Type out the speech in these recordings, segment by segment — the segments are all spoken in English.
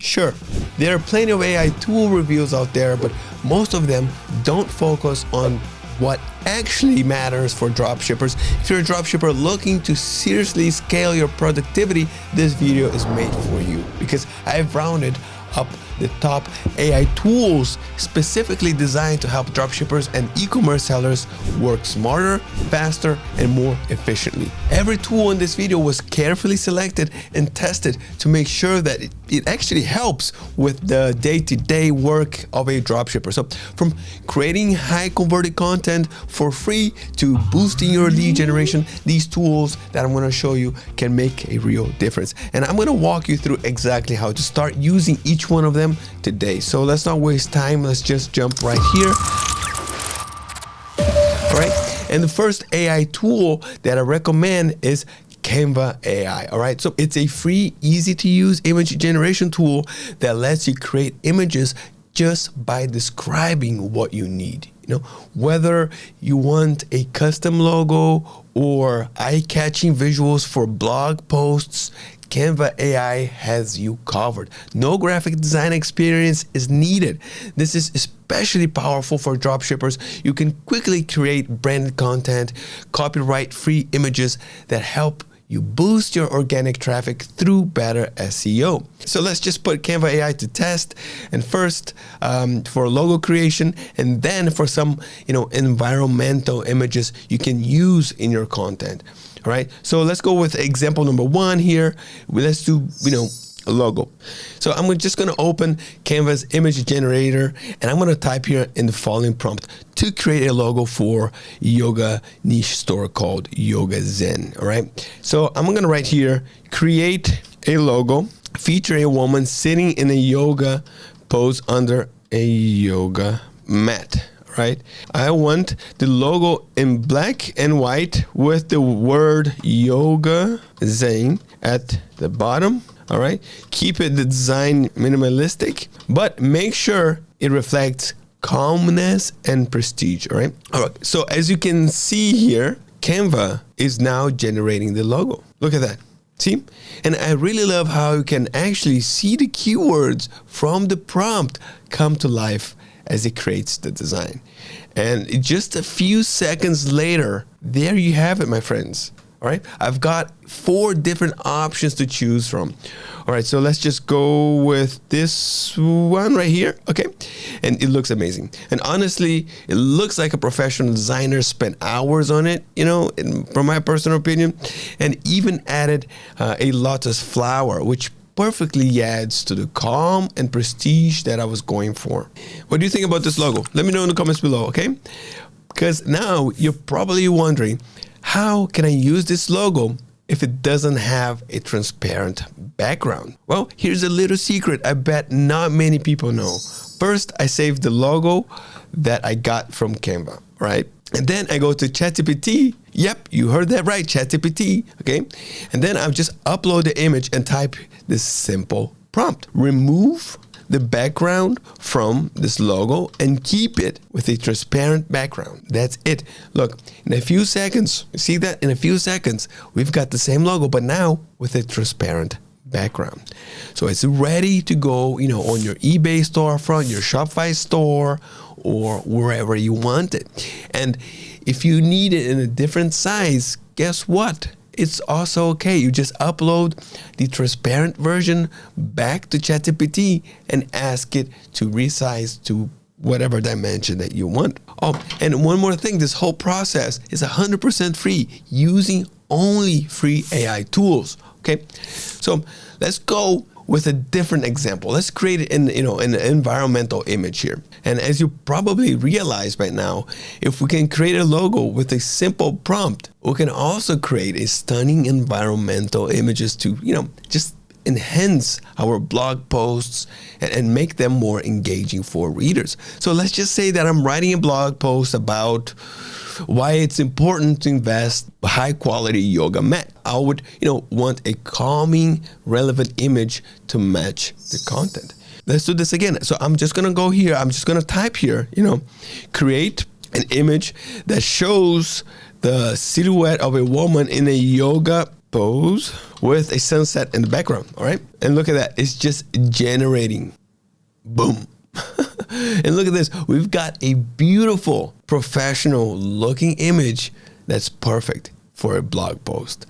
Sure, there are plenty of AI tool reviews out there, but most of them don't focus on what actually matters for dropshippers. If you're a dropshipper looking to seriously scale your productivity, this video is made for you because I've rounded up the top AI tools specifically designed to help dropshippers and e-commerce sellers work smarter, faster, and more efficiently. Every tool in this video was carefully selected and tested to make sure that it actually helps with the day-to-day work of a dropshipper. So from creating high converted content for free to boosting your lead generation, these tools that I'm going to show you can make a real difference. And I'm going to walk you through exactly how to start using each one of them today. So let's not waste time. Let's just jump right here. All right. And the first AI tool that I recommend is Canva AI. All right. So it's a free, easy to use image generation tool that lets you create images just by describing what you need. You know, whether you want a custom logo or eye-catching visuals for blog posts, Canva AI has you covered. No graphic design experience is needed. This is especially powerful for dropshippers. You can quickly create branded content, copyright-free images that help you boost your organic traffic through better SEO. So let's just put Canva AI to test, and first for logo creation, and then for some environmental images you can use in your content. All right, so let's go with example number 1 here. Let's do a logo. So I'm just going to open Canva's image generator, and I'm going to type here in the following prompt to create a logo for yoga niche store called Yoga Zen. All right, so I'm going to write here, create a logo featuring a woman sitting in a yoga pose under a yoga mat. Right? I want the logo in black and white with the word Yoga Zen at the bottom. All right. Keep the design minimalistic, but make sure it reflects calmness and prestige. All right. All right. So as you can see here, Canva is now generating the logo. Look at that. See? And I really love how you can actually see the keywords from the prompt come to life as it creates the design. And just a few seconds later, there you have it, my friends. All right, I've got 4 different options to choose from. All right, so let's just go with this one right here. Okay, and it looks amazing. And honestly, it looks like a professional designer spent hours on it, from my personal opinion, and even added a lotus flower, which perfectly adds to the calm and prestige that I was going for. What do you think about this logo? Let me know in the comments below, okay? Because now you're probably wondering, how can I use this logo if it doesn't have a transparent background? Well, here's a little secret I bet not many people know. First, I saved the logo that I got from Canva, right? And then I go to ChatGPT. Yep, you heard that right, ChatGPT, okay? And then I just upload the image and type this simple prompt. Remove the background from this logo and keep it with a transparent background. That's it. Look, in a few seconds, you see that? In a few seconds, we've got the same logo, but now with a transparent background. So it's ready to go, on your eBay storefront, your Shopify store, or wherever you want it. And if you need it in a different size, guess what? It's also okay. You just upload the transparent version back to ChatGPT and ask it to resize to whatever dimension that you want. Oh, and one more thing, this whole process is 100% free using only free AI tools. Okay, so let's go with a different example. Let's create it in an environmental image here. And as you probably realize by now, if we can create a logo with a simple prompt, we can also create a stunning environmental images to just enhance our blog posts and make them more engaging for readers. So let's just say that I'm writing a blog post about why it's important to invest high quality yoga mat. I would, want a calming, relevant image to match the content. Let's do this again. So I'm just going to go here. I'm just going to type here, create an image that shows the silhouette of a woman in a yoga pose with a sunset in the background, all right? And look at that, it's just generating. Boom. And look at this, we've got a beautiful professional looking image that's perfect for a blog post.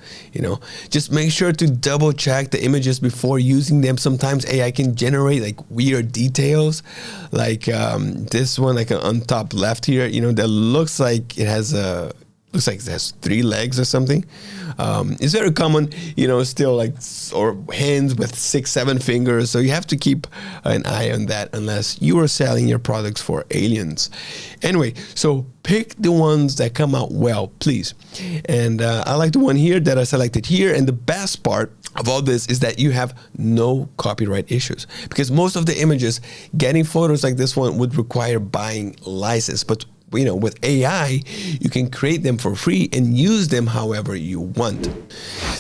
Just make sure to double check the images before using them. Sometimes AI can generate like weird details, like this one, like on top left here, that looks like it has it has 3 legs or something. It's very common, still like, or hands with 6, 7 fingers. So you have to keep an eye on that unless you are selling your products for aliens. Anyway, so pick the ones that come out well, please. And I like the one here that I selected here. And the best part of all this is that you have no copyright issues, because most of the images, getting photos like this one would require buying license. But with AI, you can create them for free and use them however you want.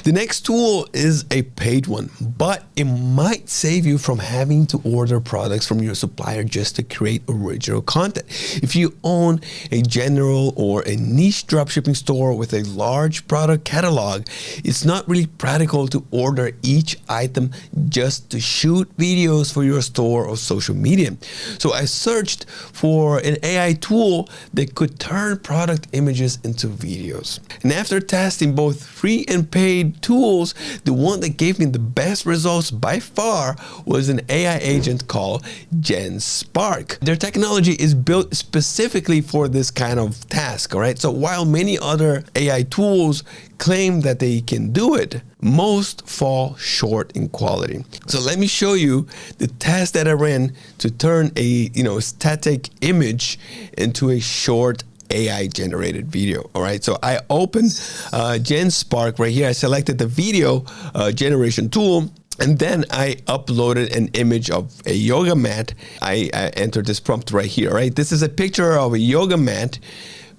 The next tool is a paid one, but it might save you from having to order products from your supplier just to create original content. If you own a general or a niche dropshipping store with a large product catalog, it's not really practical to order each item just to shoot videos for your store or social media. So I searched for an AI tool that could turn product images into videos. And after testing both free and paid tools, the one that gave me the best results by far was an AI agent called Genspark. Their technology is built specifically for this kind of task, all right? So while many other AI tools claim that they can do it, most fall short in quality. So let me show you the test that I ran to turn a static image into a short AI generated video. All right, so I opened Genspark right here. I selected the video generation tool, and then I uploaded an image of a yoga mat. I entered this prompt right here. Right, this is a picture of a yoga mat.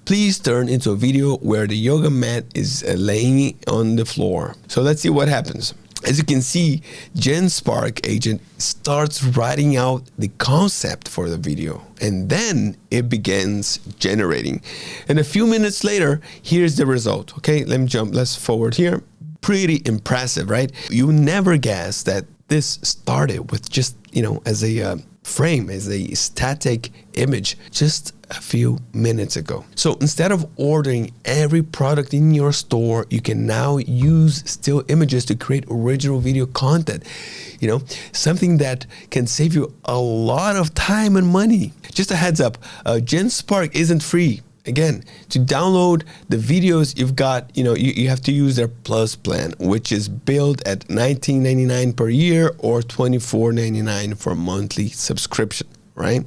Please turn into a video where the yoga mat is laying on the floor. So let's see what happens. As you can see, Genspark agent starts writing out the concept for the video, and then it begins generating. And a few minutes later, here's the result. Okay, let's forward here. Pretty impressive, right? You never guess that this started with just, as a frame, as a static image just a few minutes ago. So instead of ordering every product in your store, you can now use still images to create original video content. Something that can save you a lot of time and money. Just a heads up, Genspark isn't free. Again, to download the videos, you've got, you have to use their Plus plan, which is billed at $19.99 per year or $24.99 for monthly subscription, right?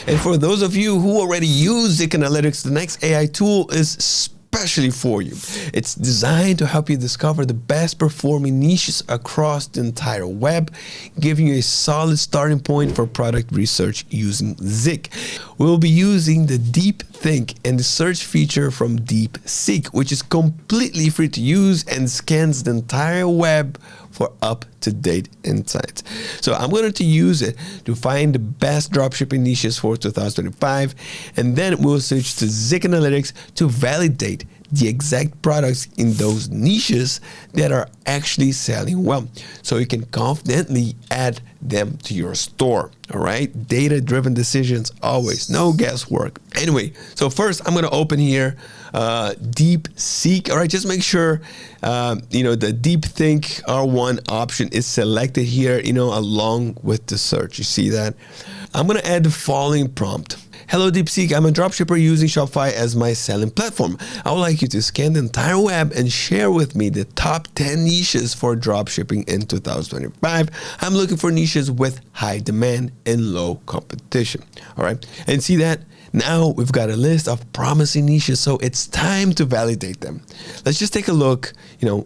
And for those of you who already use ZIK Analytics, the next AI tool is especially for you. It's designed to help you discover the best performing niches across the entire web, giving you a solid starting point for product research using ZIK. We'll be using the Deepseek and the search feature from Deepseek, which is completely free to use and scans the entire web for up-to-date insights. So I'm going to use it to find the best dropshipping niches for 2025, and then we'll switch to ZIK Analytics to validate the exact products in those niches that are actually selling well, so you can confidently add them to your store. All right, data-driven decisions always, no guesswork. Anyway, so first I'm going to open here Deepseek. All right, just make sure the Deepseek R1 option is selected here, along with the search. You see that? I'm going to add the following prompt. Hello Deepseek, I'm a dropshipper using Shopify as my selling platform. I would like you to scan the entire web and share with me the top 10 niches for dropshipping in 2025. I'm looking for niches with high demand and low competition. All right, and see that? Now we've got a list of promising niches, so it's time to validate them. Let's just take a look,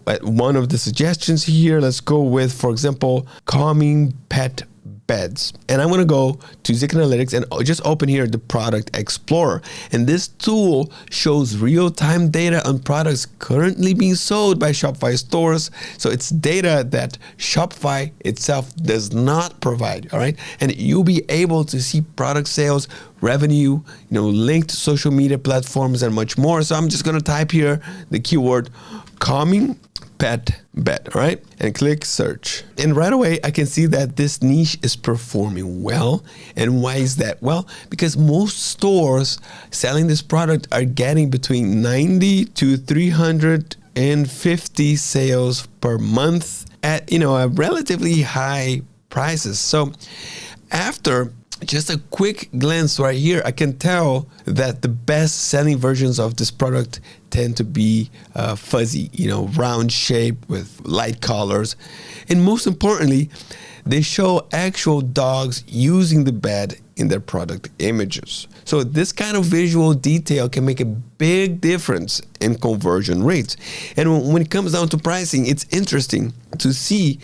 at one of the suggestions here. Let's go with, for example, calming pet beds. And I'm going to go to ZIK Analytics and just open here the Product Explorer. And this tool shows real-time data on products currently being sold by Shopify stores. So it's data that Shopify itself does not provide, all right? And you'll be able to see product sales revenue, linked social media platforms, and much more. So I'm just going to type here the keyword calming pet bed, all right? And click search. And right away, I can see that this niche is performing well. And why is that? Well, because most stores selling this product are getting between 90 to 350 sales per month at, a relatively high prices. So after just a quick glance right here, I can tell that the best selling versions of this product tend to be fuzzy, round shape with light colors. And most importantly, they show actual dogs using the bed in their product images. So this kind of visual detail can make a big difference in conversion rates. And when it comes down to pricing, it's interesting to see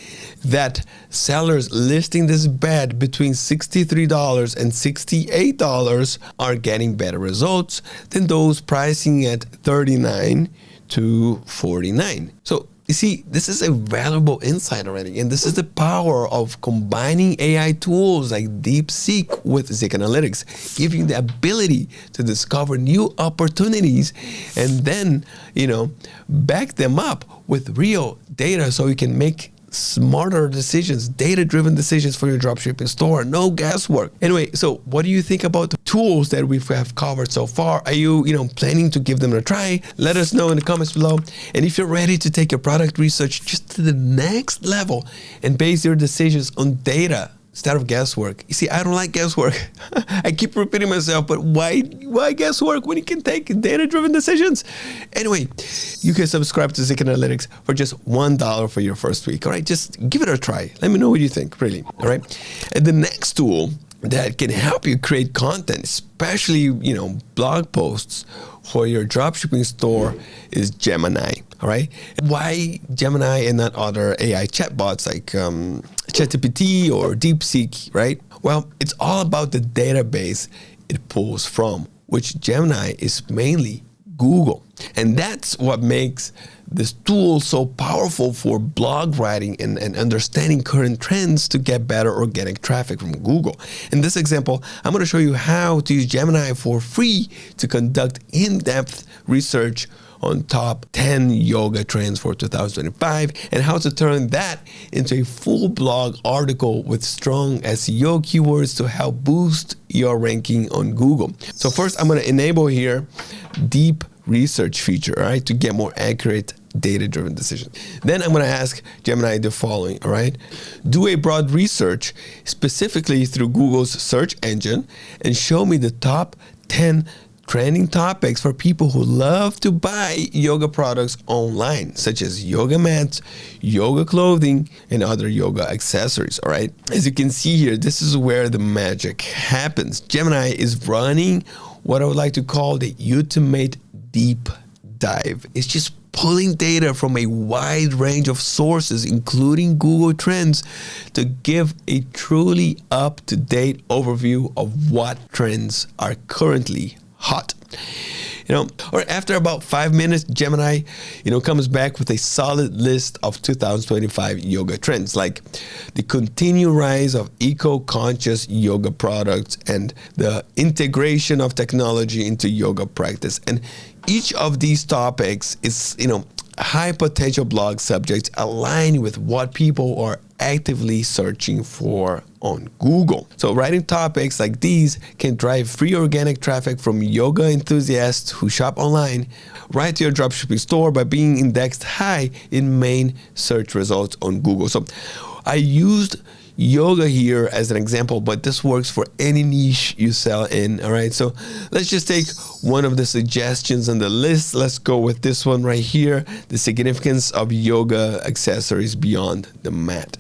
that sellers listing this bed between $63 and $68 are getting better results than those pricing at $39 to $49. So you see, this is a valuable insight already, and this is the power of combining AI tools like Deepseek with ZIK Analytics, giving the ability to discover new opportunities and then, back them up with real data so you can make smarter decisions, data-driven decisions for your dropshipping store. No guesswork. Anyway, so what do you think about the tools that we have covered so far? Are you, planning to give them a try? Let us know in the comments below. And if you're ready to take your product research just to the next level and base your decisions on data instead of guesswork. You see, I don't like guesswork. I keep repeating myself, but why guesswork when you can take data-driven decisions? Anyway, you can subscribe to ZIK Analytics for just $1 for your first week. All right, just give it a try. Let me know what you think, really. All right. And the next tool that can help you create content, especially, blog posts for your dropshipping store is Gemini. All right. Why Gemini and not other AI chatbots like ChatGPT or Deepseek, right? Well, it's all about the database it pulls from, which Gemini is mainly Google. And that's what makes this tool so powerful for blog writing and understanding current trends to get better organic traffic from Google. In this example, I'm going to show you how to use Gemini for free to conduct in-depth research on top 10 yoga trends for 2025 and how to turn that into a full blog article with strong SEO keywords to help boost your ranking on Google. So first, I'm going to enable here deep research feature, all right, to get more accurate data-driven decisions. Then I'm going to ask Gemini the following, all right? Do a broad research specifically through Google's search engine and show me the top 10 trending topics for people who love to buy yoga products online, such as yoga mats, yoga clothing, and other yoga accessories, all right? As you can see here, this is where the magic happens. Gemini is running what I would like to call the ultimate deep dive. It's just pulling data from a wide range of sources, including Google Trends, to give a truly up-to-date overview of what trends are currently hot. Or after about 5 minutes, Gemini, comes back with a solid list of 2025 yoga trends, like the continued rise of eco-conscious yoga products and the integration of technology into yoga practice. And each of these topics is, high potential blog subjects aligned with what people are actively searching for on Google. So writing topics like these can drive free organic traffic from yoga enthusiasts who shop online right to your dropshipping store by being indexed high in main search results on Google. So I used yoga here as an example, but this works for any niche you sell in. All right, so let's just take one of the suggestions on the list. Let's go with this one right here, the significance of yoga accessories beyond the mat.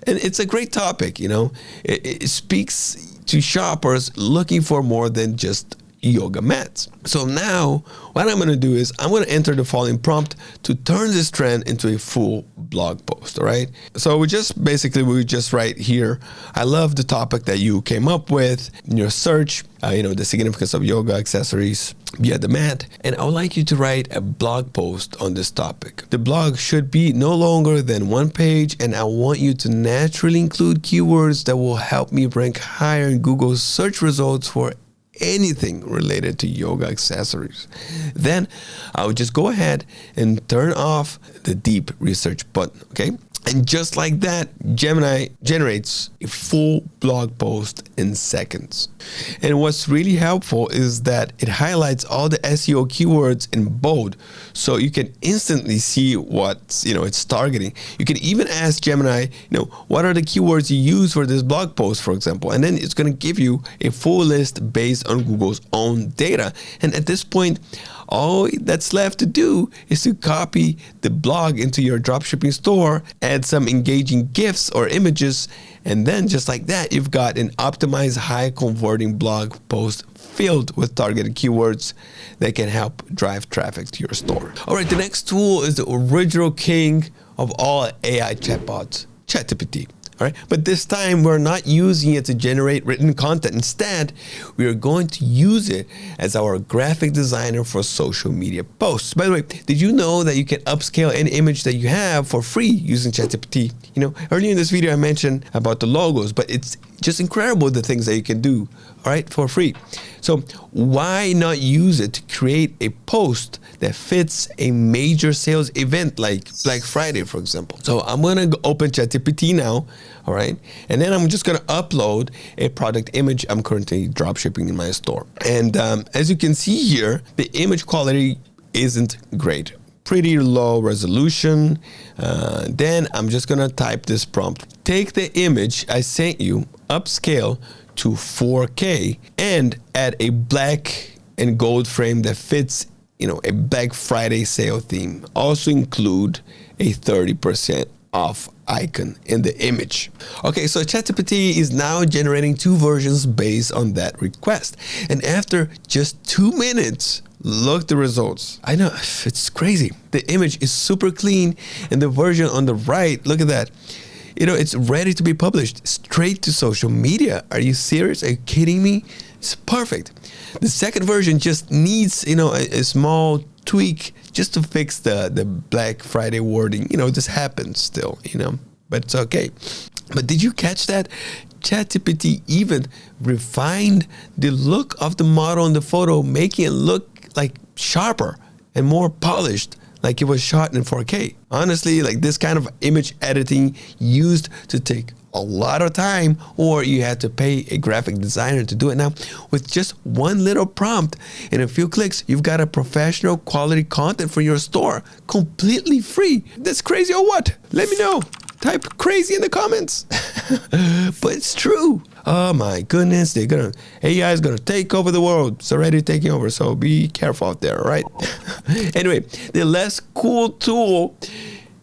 And it's a great topic, it speaks to shoppers looking for more than just yoga mats. So now what I'm going to do is I'm going to enter the following prompt to turn this trend into a full blog post. All right. So we just write here, I love the topic that you came up with in your search, the significance of yoga accessories via the mat. And I would like you to write a blog post on this topic. The blog should be no longer than 1 page, and I want you to naturally include keywords that will help me rank higher in Google's search results for anything related to yoga accessories. Then I would just go ahead and turn off the deep research button, okay? And just like that, Gemini generates a full blog post in seconds. And what's really helpful is that it highlights all the SEO keywords in bold, so you can instantly see what it's targeting. You can even ask Gemini, what are the keywords you use for this blog post, for example, and then it's going to give you a full list based on Google's own data. And at this point, all that's left to do is to copy the blog into your dropshipping store, add some engaging GIFs or images, and then just like that, you've got an optimized, high-converting blog post filled with targeted keywords that can help drive traffic to your store. All right, the next tool is the original king of all AI chatbots, ChatGPT. All right, but this time we're not using it to generate written content. Instead, we are going to use it as our graphic designer for social media posts. By the way, did you know that you can upscale any image that you have for free using ChatGPT? Earlier in this video I mentioned about the logos, but it's just incredible the things that you can do, all right, for free. So why not use it to create a post that fits a major sales event like Black Friday, for example? So I'm gonna open ChatGPT now, all right? And then I'm just gonna upload a product image I'm currently dropshipping in my store. And as you can see here, the image quality isn't great. Pretty low resolution. Then I'm just gonna type this prompt. Take the image I sent you, upscale to 4K, and add a black and gold frame that fits, a Black Friday sale theme. Also include a 30% off icon in the image. Okay, so ChatGPT is now generating 2 versions based on that request. And after just 2 minutes, look the results. I know, it's crazy. The image is super clean, and the version on the right, look at that. It's ready to be published straight to social media. Are you serious? Are you kidding me? It's perfect. The second version just needs, a small tweak just to fix the Black Friday wording. This happens still, but it's okay. But did you catch that? ChatGPT even refined the look of the model in the photo, making it look like sharper and more polished, like it was shot in 4K. Honestly, like this kind of image editing used to take a lot of time, or you had to pay a graphic designer to do it. Now, with just one little prompt and a few clicks, you've got a professional quality content for your store, completely free. That's crazy or what? Let me know. Type crazy in the comments. But it's true. Oh my goodness, AI is gonna take over the world. It's already taking over, so be careful out there, right? Anyway, the last cool tool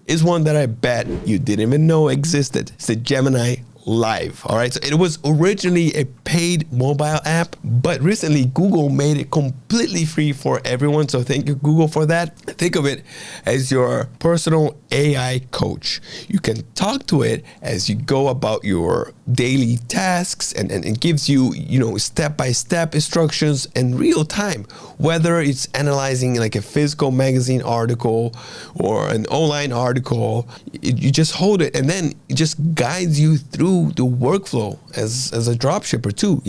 is one that I bet you didn't even know existed. It's the Gemini Live, all right? So it was originally a paid mobile app, but recently Google made it completely free for everyone. So thank you, Google, for that. Think of it as your personal AI coach. You can talk to it as you go about your daily tasks, and it gives you, step-by-step instructions in real time, whether it's analyzing like a physical magazine article or an online article. You just hold it, and then it just guides you through the workflow as a dropshipper too,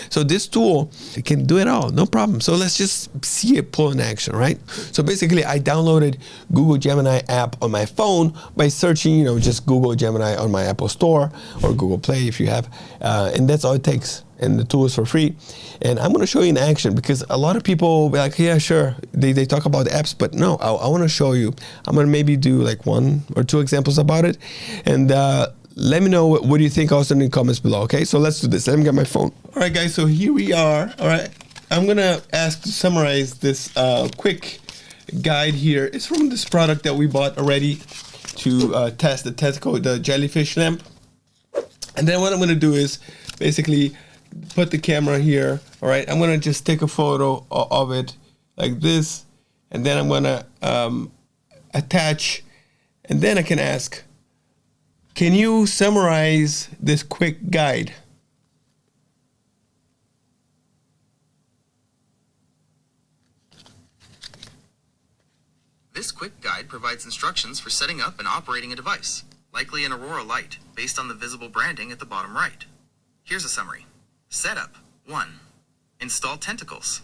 So this tool, it can do it all, no problem. So let's just see it pull in action, right? So basically, I downloaded Google Gemini app on my phone by searching, just Google Gemini on my Apple Store or Google Play if you have, and that's all it takes. And the tool is for free. And I'm going to show you in action, because a lot of people will be like, yeah, sure. They talk about the apps, but no, I want to show you. I'm going to maybe do like 1 or 2 examples about it. And let me know what you think also in the comments below, okay? So let's do this. Let me get my phone. All right, guys, so here we are. All right, I'm going to ask to summarize this quick guide here. It's from this product that we bought already to test the test code, the jellyfish lamp. And then what I'm going to do is basically put the camera here. All right, I'm going to just take a photo of it like this. And then I'm going to attach, and then I can ask, can you summarize this quick guide? This quick guide provides instructions for setting up and operating a device, likely an Aurora light, based on the visible branding at the bottom right. Here's a summary. Setup. 1. Install tentacles.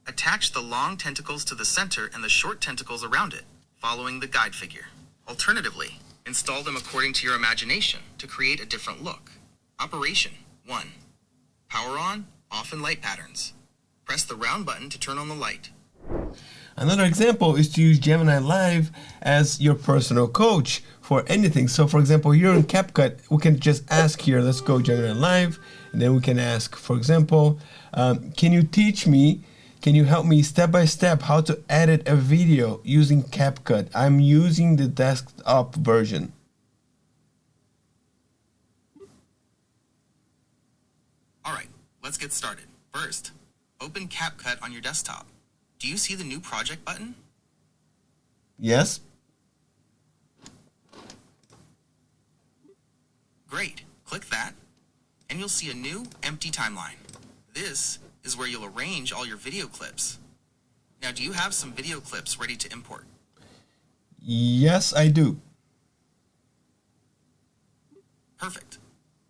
Attach the long tentacles to the center and the short tentacles around it, following the guide figure. Alternatively, install them according to your imagination to create a different look. Operation 1. Power on, off and light patterns. Press the round button to turn on the light. Another example is to use Gemini Live as your personal coach for anything. So for example, here in CapCut, we can just ask here, let's go Gemini Live, and then we can ask, for example, can you help me step by step how to edit a video using CapCut? I'm using the desktop version. All right, let's get started. First, open CapCut on your desktop. Do you see the new project button? Yes. Great, click that, and you'll see a new empty timeline. This is where you'll arrange all your video clips. Now, do you have some video clips ready to import? Yes, I do. Perfect.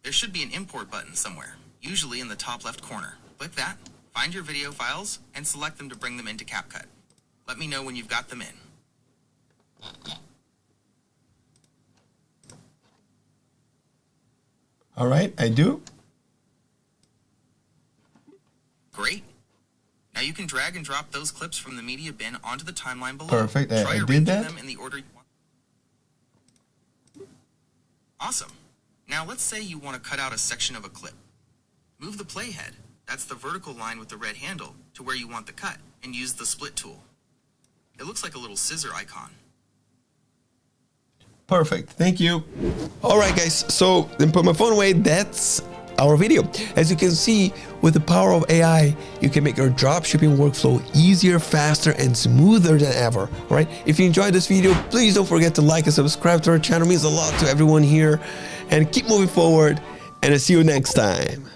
There should be an import button somewhere, usually in the top left corner. Click that, find your video files, and select them to bring them into CapCut. Let me know when you've got them in. All right, I do. Great. Now you can drag and drop those clips from the media bin onto the timeline below. Perfect, Try I did arranging that. them in the order you want. Awesome. Now let's say you want to cut out a section of a clip. Move the playhead, that's the vertical line with the red handle, to where you want the cut, and use the split tool. It looks like a little scissor icon. Perfect, thank you. All right, guys, so then put my phone away. That's our video. As you can see, with the power of AI, you can make your dropshipping workflow easier, faster, and smoother than ever. All right, if you enjoyed this video, please don't forget to like and subscribe to our channel. It means a lot to everyone here. And keep moving forward, and I'll see you next time.